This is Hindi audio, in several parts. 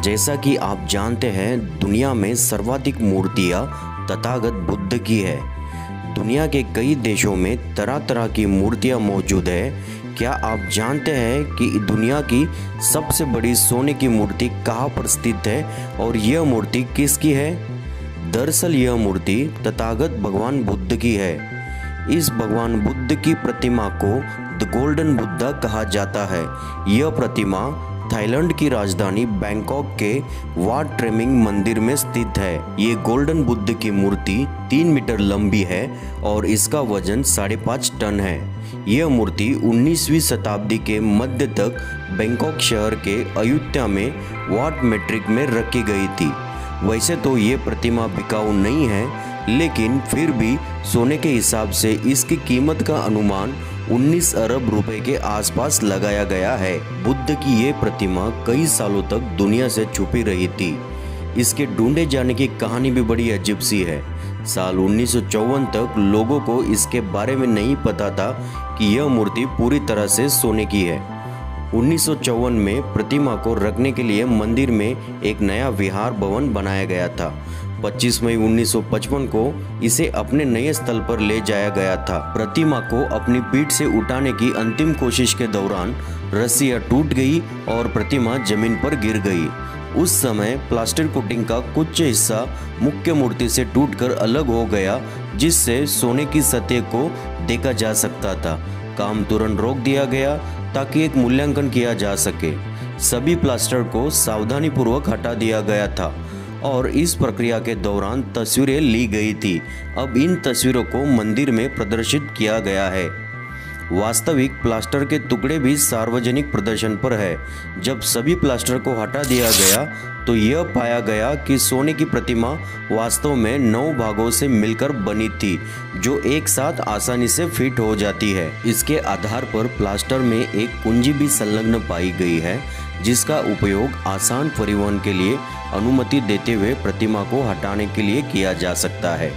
जैसा कि आप जानते हैं, दुनिया में सर्वाधिक मूर्तियां तथागत बुद्ध की है। दुनिया के कई देशों में तरह तरह की मूर्तियां मौजूद है। क्या आप जानते हैं कि दुनिया की सबसे बड़ी सोने की मूर्ति कहाँ पर स्थित है और यह मूर्ति किसकी है? दरअसल यह मूर्ति तथागत भगवान बुद्ध की है। इस भगवान बुद्ध की प्रतिमा को द गोल्डन बुद्धा कहा जाता है। यह प्रतिमा थाईलैंड की राजधानी बैंकॉक के वाट ट्रेमिंग मंदिर में स्थित है। ये गोल्डन बुद्ध की मूर्ति 3 मीटर लंबी है और इसका वजन 5.5 टन है। यह मूर्ति 19वीं शताब्दी के मध्य तक बैंकॉक शहर के अयोध्या में वाट मेट्रिक में रखी गई थी। वैसे तो ये प्रतिमा बिकाऊ नहीं है, लेकिन फिर भी सोने के हिसाब से इसकी कीमत का अनुमान 19 अरब रुपए के आसपास लगाया गया है। बुद्ध की ये प्रतिमा कई सालों तक दुनिया से छुपी रही थी। इसके ढूंढे जाने की कहानी भी बड़ी अजीब सी है। साल 1954 तक लोगों को इसके बारे में नहीं पता था कि यह मूर्ति पूरी तरह से सोने की है। 1954 में प्रतिमा को रखने के लिए मंदिर में एक नया विहार भवन बनाया गया था। 25 मई 1955 को इसे अपने नए स्थल पर ले जाया गया था। प्रतिमा को अपनी पीठ से उठाने की अंतिम कोशिश के दौरान रस्सियां टूट गई और प्रतिमा जमीन पर गिर गई। उस समय प्लास्टर कोटिंग का कुछ हिस्सा मुख्य मूर्ति से टूटकर अलग हो गया, जिससे सोने की सतह को देखा जा सकता था। काम तुरंत रोक दिया गया ताकि एक मूल्यांकन किया जा सके। सभी प्लास्टर को सावधानीपूर्वक हटा दिया गया था और इस प्रक्रिया के दौरान तस्वीरें ली गई थी। अब इन तस्वीरों को मंदिर में प्रदर्शित किया गया है। वास्तविक प्लास्टर के टुकड़े भी सार्वजनिक प्रदर्शन पर है। जब सभी प्लास्टर को हटा दिया गया तो यह पाया गया कि सोने की प्रतिमा वास्तव में 9 भागों से मिलकर बनी थी, जो एक साथ आसानी से फिट हो जाती है। इसके आधार पर प्लास्टर में एक कुंजी भी संलग्न पाई गई है, जिसका उपयोग आसान परिवहन के लिए अनुमति देते हुए प्रतिमा को हटाने के लिए किया जा सकता है।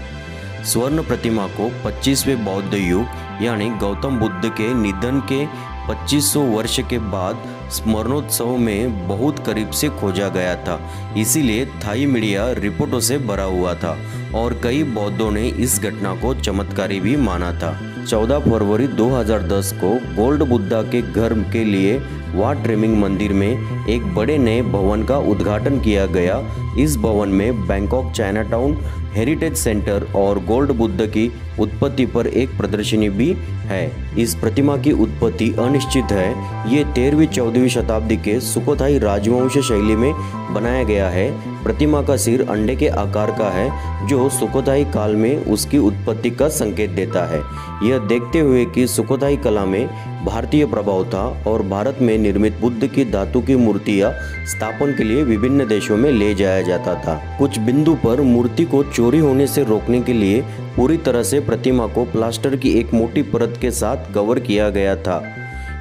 स्वर्ण प्रतिमा को 25वें बौद्ध युग यानी गौतम बुद्ध के निधन के 2500 वर्ष के बाद स्मरणोत्सव में बहुत करीब से खोजा गया था। इसीलिए थाई मीडिया रिपोर्टों से भरा हुआ था और कई बौद्धों ने इस घटना को चमत्कारी भी माना था। 14 फरवरी 2010 को गोल्ड बुद्धा के घर के लिए वाट ट्रेमिंग मंदिर में एक बड़े नए भवन का उद्घाटन किया गया। इस भवन में बैंकॉक चाइनाटाउन हेरिटेज सेंटर और गोल्ड बुद्ध की उत्पत्ति पर एक प्रदर्शनी भी है। इस प्रतिमा की उत्पत्ति अनिश्चित है। ये 13वीं-14वीं शताब्दी के सुखोथाई राजवंश शैली में बनाया गया है। प्रतिमा का सिर अंडे के आकार का है, जो सुखोथाई काल में उसकी उत्पत्ति का संकेत देता है। यह देखते हुए कि सुखोथाई कला में भारतीय प्रभाव था और भारत में निर्मित बुद्ध की धातु की मूर्तियां स्थापन के लिए विभिन्न देशों में ले जाया जाता था। कुछ बिंदु पर मूर्ति को चोरी होने से रोकने के लिए पूरी तरह से प्रतिमा को प्लास्टर की एक मोटी परत के साथ कवर किया गया था।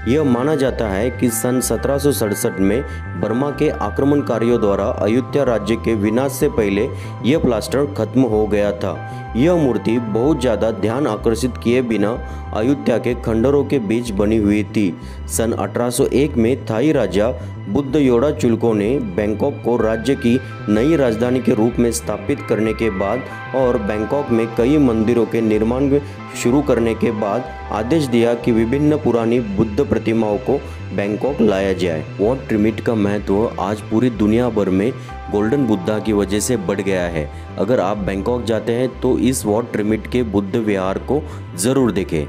यह माना जाता है कि सन 1767 में बर्मा के आक्रमणकारियों द्वारा अयोध्या राज्य के विनाश से पहले यह प्लास्टर खत्म हो गया था। यह मूर्ति बहुत ज़्यादा ध्यान आकर्षित किए बिना अयोध्या के खंडरों के बीच बनी हुई थी। सन 1801 में थाई राजा बुद्धयोड़ा चुल्को ने बैंकॉक को राज्य की नई राजधानी के रूप में स्थापित करने के बाद और बैंकॉक में कई मंदिरों के निर्माण शुरू करने के बाद आदेश दिया कि विभिन्न पुरानी बुद्ध प्रतिमाओं को बैंकॉक लाया जाए। वाट ट्रिमिट का महत्व आज पूरी दुनिया भर में गोल्डन बुद्धा की वजह से बढ़ गया है। अगर आप बैंकॉक जाते हैं तो इस वाट ट्रिमिट के बुद्ध विहार को ज़रूर देखें।